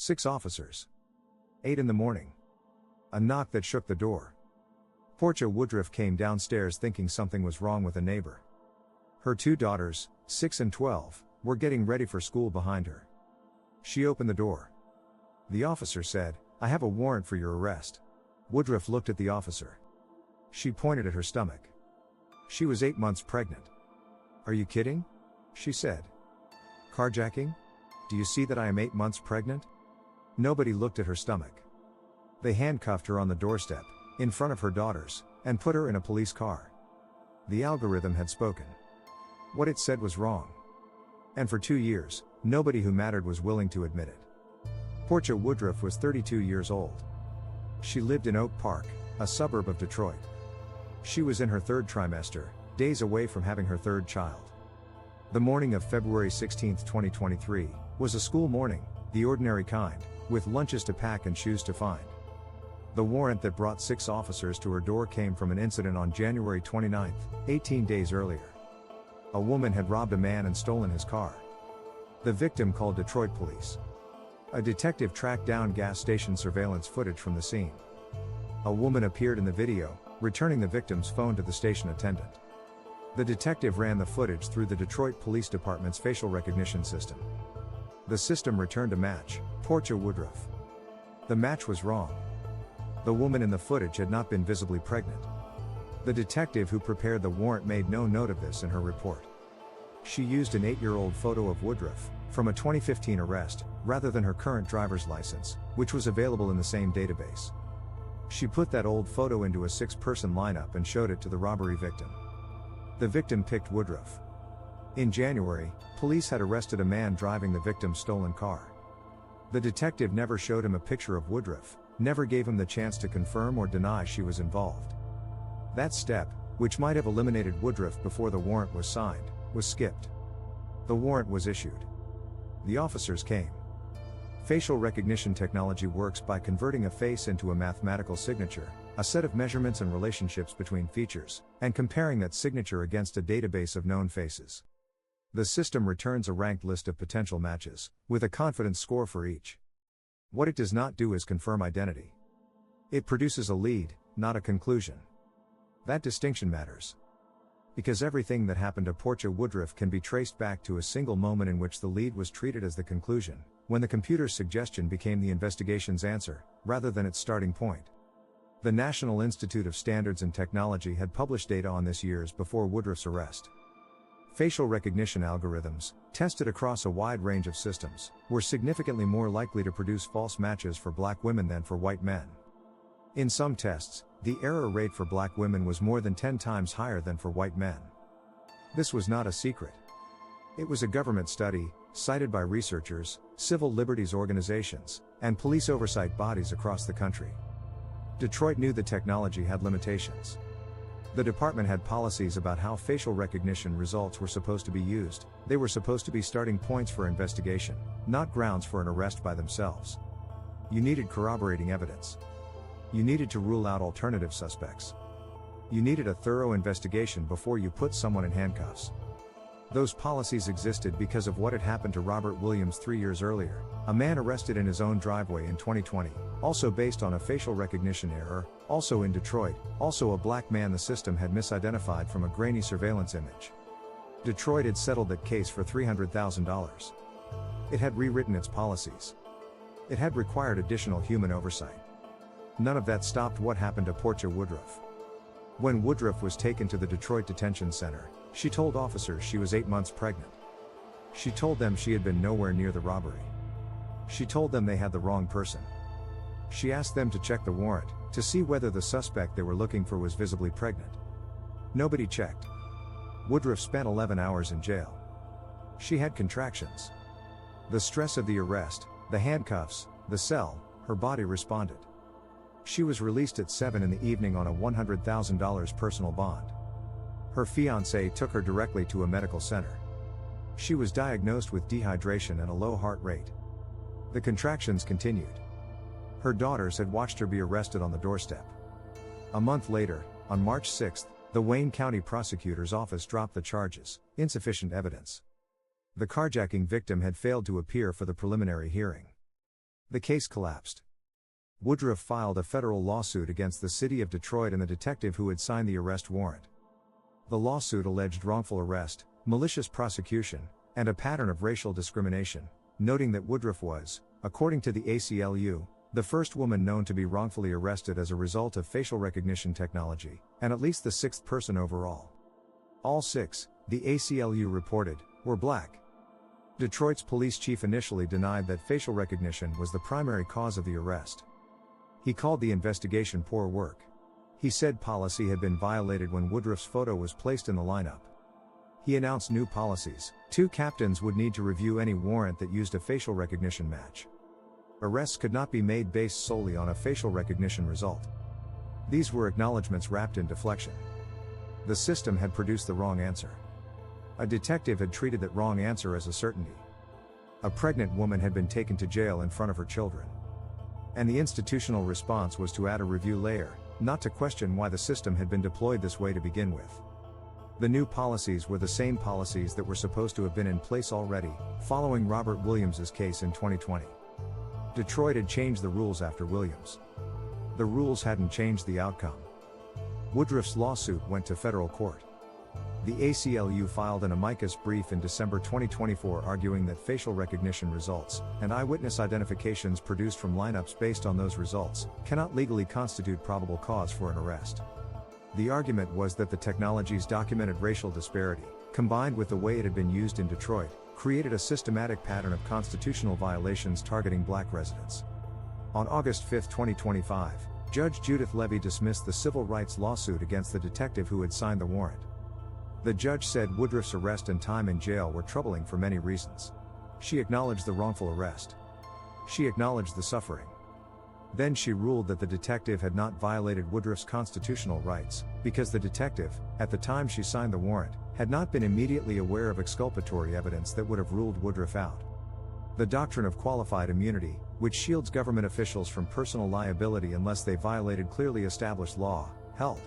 6 officers. 8 in the morning. A knock that shook the door. Porcha Woodruff came downstairs thinking something was wrong with a neighbor. Her 2 daughters, 6 and 12, were getting ready for school behind her. She opened the door. The officer said, "I have a warrant for your arrest." Woodruff looked at the officer. She pointed at her stomach. She was 8 months pregnant. "Are you kidding?" she said. "Carjacking? Do you see that I am 8 months pregnant?" Nobody looked at her stomach. They handcuffed her on the doorstep, in front of her daughters, and put her in a police car. The algorithm had spoken. What it said was wrong. And for 2 years, nobody who mattered was willing to admit it. Porcha Woodruff was 32 years old. She lived in Oak Park, a suburb of Detroit. She was in her 3rd trimester, days away from having her 3rd child. The morning of February 16, 2023, was a school morning, the ordinary kind, with lunches to pack and shoes to find. The warrant that brought 6 officers to her door came from an incident on January 29, 18 days earlier. A woman had robbed a man and stolen his car. The victim called Detroit police. A detective tracked down gas station surveillance footage from the scene. A woman appeared in the video, returning the victim's phone to the station attendant. The detective ran the footage through the Detroit Police Department's facial recognition system. The system returned a match, Porcha Woodruff. The match was wrong. The woman in the footage had not been visibly pregnant. The detective who prepared the warrant made no note of this in her report. She used an 8-year-old photo of Woodruff, from a 2015 arrest, rather than her current driver's license, which was available in the same database. She put that old photo into a 6-person lineup and showed it to the robbery victim. The victim picked Woodruff. In January, police had arrested a man driving the victim's stolen car. The detective never showed him a picture of Woodruff, never gave him the chance to confirm or deny she was involved. That step, which might have eliminated Woodruff before the warrant was signed, was skipped. The warrant was issued. The officers came. Facial recognition technology works by converting a face into a mathematical signature, a set of measurements and relationships between features, and comparing that signature against a database of known faces. The system returns a ranked list of potential matches, with a confidence score for each. What it does not do is confirm identity. It produces a lead, not a conclusion. That distinction matters. Because everything that happened to Porcha Woodruff can be traced back to a single moment in which the lead was treated as the conclusion, when the computer's suggestion became the investigation's answer, rather than its starting point. The National Institute of Standards and Technology had published data on this years before Woodruff's arrest. Facial recognition algorithms, tested across a wide range of systems, were significantly more likely to produce false matches for black women than for white men. In some tests, the error rate for black women was more than 10 times higher than for white men. This was not a secret. It was a government study, cited by researchers, civil liberties organizations, and police oversight bodies across the country. Detroit knew the technology had limitations. The department had policies about how facial recognition results were supposed to be used. They were supposed to be starting points for investigation, not grounds for an arrest by themselves. You needed corroborating evidence. You needed to rule out alternative suspects. You needed a thorough investigation before you put someone in handcuffs. Those policies existed because of what had happened to Robert Williams 3 years earlier, a man arrested in his own driveway in 2020, also based on a facial recognition error, also in Detroit, also a black man the system had misidentified from a grainy surveillance image. Detroit had settled that case for $300,000. It had rewritten its policies. It had required additional human oversight. None of that stopped what happened to Porcha Woodruff. When Woodruff was taken to the Detroit Detention Center, she told officers she was 8 months pregnant. She told them she had been nowhere near the robbery. She told them they had the wrong person. She asked them to check the warrant, to see whether the suspect they were looking for was visibly pregnant. Nobody checked. Woodruff spent 11 hours in jail. She had contractions. The stress of the arrest, the handcuffs, the cell, her body responded. She was released at 7 in the evening on a $100,000 personal bond. Her fiancé took her directly to a medical center. She was diagnosed with dehydration and a low heart rate. The contractions continued. Her daughters had watched her be arrested on the doorstep. A month later, on March 6, the Wayne County Prosecutor's Office dropped the charges, insufficient evidence. The carjacking victim had failed to appear for the preliminary hearing. The case collapsed. Woodruff filed a federal lawsuit against the city of Detroit and the detective who had signed the arrest warrant. The lawsuit alleged wrongful arrest, malicious prosecution, and a pattern of racial discrimination, noting that Woodruff was, according to the ACLU, the first woman known to be wrongfully arrested as a result of facial recognition technology, and at least the sixth person overall. All six, the ACLU reported, were black. Detroit's police chief initially denied that facial recognition was the primary cause of the arrest. He called the investigation poor work. He said policy had been violated when Woodruff's photo was placed in the lineup. He announced new policies. 2 captains would need to review any warrant that used a facial recognition match. Arrests could not be made based solely on a facial recognition result. These were acknowledgments wrapped in deflection. The system had produced the wrong answer. A detective had treated that wrong answer as a certainty. A pregnant woman had been taken to jail in front of her children. And the institutional response was to add a review layer, not to question why the system had been deployed this way to begin with. The new policies were the same policies that were supposed to have been in place already, following Robert Williams's case in 2020. Detroit had changed the rules after Williams. The rules hadn't changed the outcome. Woodruff's lawsuit went to federal court. The ACLU filed an amicus brief in December 2024 arguing that facial recognition results, and eyewitness identifications produced from lineups based on those results, cannot legally constitute probable cause for an arrest. The argument was that the technology's documented racial disparity, combined with the way it had been used in Detroit, created a systematic pattern of constitutional violations targeting black residents. On August 5, 2025, Judge Judith Levy dismissed the civil rights lawsuit against the detective who had signed the warrant. The judge said Woodruff's arrest and time in jail were troubling for many reasons. She acknowledged the wrongful arrest. She acknowledged the suffering. Then she ruled that the detective had not violated Woodruff's constitutional rights, because the detective, at the time she signed the warrant, had not been immediately aware of exculpatory evidence that would have ruled Woodruff out. The doctrine of qualified immunity, which shields government officials from personal liability unless they violated clearly established law, held.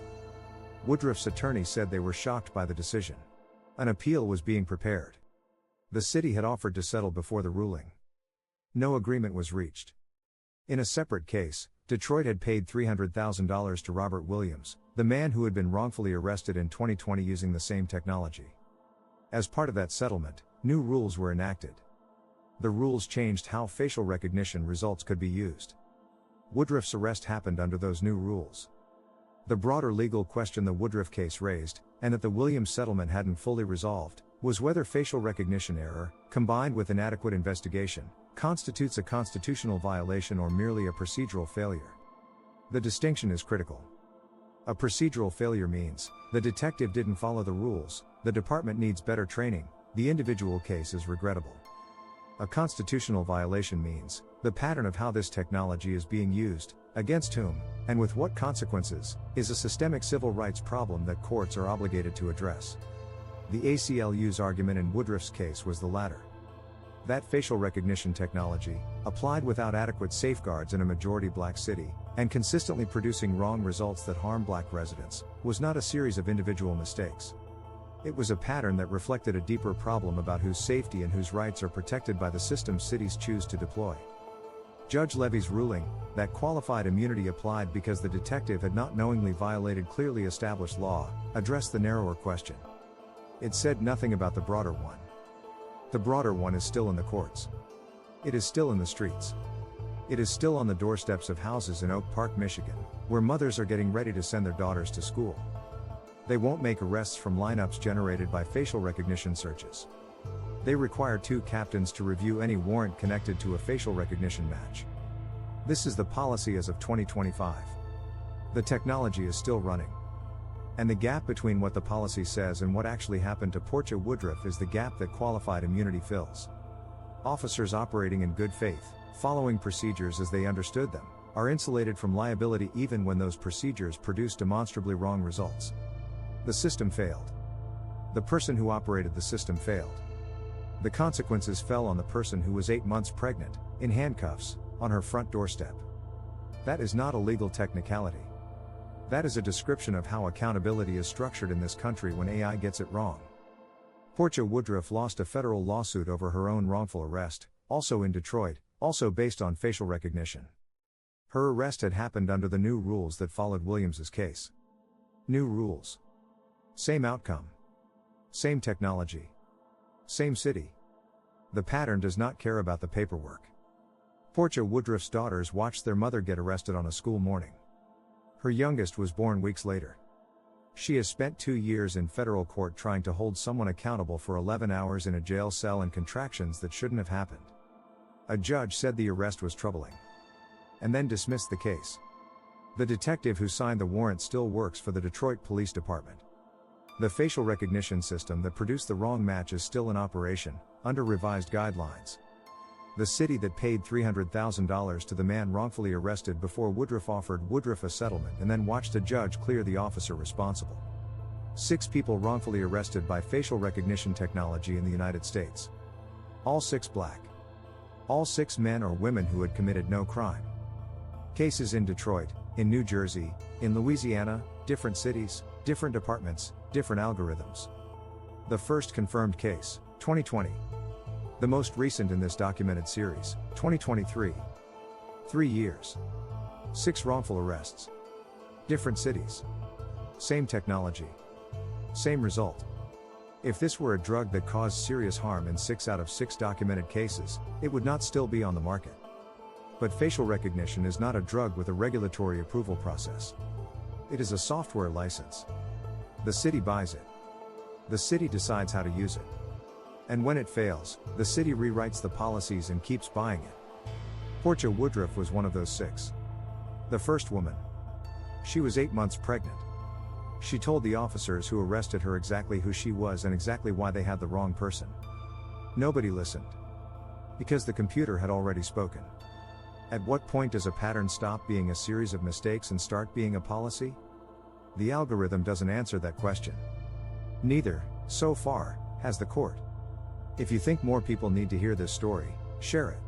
Woodruff's attorney said they were shocked by the decision. An appeal was being prepared. The city had offered to settle before the ruling. No agreement was reached. In a separate case, Detroit had paid $300,000 to Robert Williams, the man who had been wrongfully arrested in 2020 using the same technology. As part of that settlement, new rules were enacted. The rules changed how facial recognition results could be used. Woodruff's arrest happened under those new rules. The broader legal question the Woodruff case raised, and that the Williams settlement hadn't fully resolved, was whether facial recognition error, combined with inadequate investigation, constitutes a constitutional violation or merely a procedural failure. The distinction is critical. A procedural failure means, the detective didn't follow the rules, the department needs better training, the individual case is regrettable. A constitutional violation means, the pattern of how this technology is being used, against whom, and with what consequences, is a systemic civil rights problem that courts are obligated to address. The ACLU's argument in Woodruff's case was the latter. That facial recognition technology, applied without adequate safeguards in a majority black city, and consistently producing wrong results that harm black residents, was not a series of individual mistakes. It was a pattern that reflected a deeper problem about whose safety and whose rights are protected by the systems cities choose to deploy. Judge Levy's ruling, that qualified immunity applied because the detective had not knowingly violated clearly established law, addressed the narrower question. It said nothing about the broader one. The broader one is still in the courts. It is still in the streets. It is still on the doorsteps of houses in Oak Park, Michigan, where mothers are getting ready to send their daughters to school. They won't make arrests from lineups generated by facial recognition searches. They require 2 captains to review any warrant connected to a facial recognition match. This is the policy as of 2025. The technology is still running. And the gap between what the policy says and what actually happened to Porcha Woodruff is the gap that qualified immunity fills. Officers operating in good faith, following procedures as they understood them, are insulated from liability even when those procedures produce demonstrably wrong results. The system failed. The person who operated the system failed. The consequences fell on the person who was 8 months pregnant, in handcuffs, on her front doorstep. That is not a legal technicality. That is a description of how accountability is structured in this country when AI gets it wrong. Porcha Woodruff lost a federal lawsuit over her own wrongful arrest, also in Detroit, Also based on facial recognition. Her arrest had happened under the new rules that followed Williams's case. New rules. Same outcome. Same technology. Same city. The pattern does not care about the paperwork. Porcha Woodruff's daughters watched their mother get arrested on a school morning. Her youngest was born weeks later. She has spent 2 years in federal court trying to hold someone accountable for 11 hours in a jail cell and contractions that shouldn't have happened. A judge said the arrest was troubling, and then dismissed the case. The detective who signed the warrant still works for the Detroit Police Department. The facial recognition system that produced the wrong match is still in operation, under revised guidelines. The city that paid $300,000 to the man wrongfully arrested before Woodruff offered Woodruff a settlement and then watched a judge clear the officer responsible. 6 people wrongfully arrested by facial recognition technology in the United States. All 6 black. All 6 men or women who had committed no crime. Cases in Detroit, in New Jersey, in Louisiana, different cities, different departments, different algorithms. The first confirmed case, 2020. The most recent in this documented series, 2023. 3 years. 6 wrongful arrests. Different cities. Same technology. Same result. If this were a drug that caused serious harm in 6 out of 6 documented cases, it would not still be on the market. But facial recognition is not a drug with a regulatory approval process. It is a software license. The city buys it. The city decides how to use it. And when it fails, the city rewrites the policies and keeps buying it. Porcha Woodruff was one of those 6. The first woman. She was 8 months pregnant. She told the officers who arrested her exactly who she was and exactly why they had the wrong person. Nobody listened. Because the computer had already spoken. At what point does a pattern stop being a series of mistakes and start being a policy? The algorithm doesn't answer that question. Neither, so far, has the court. If you think more people need to hear this story, share it.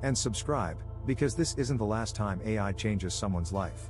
And subscribe, because this isn't the last time AI changes someone's life.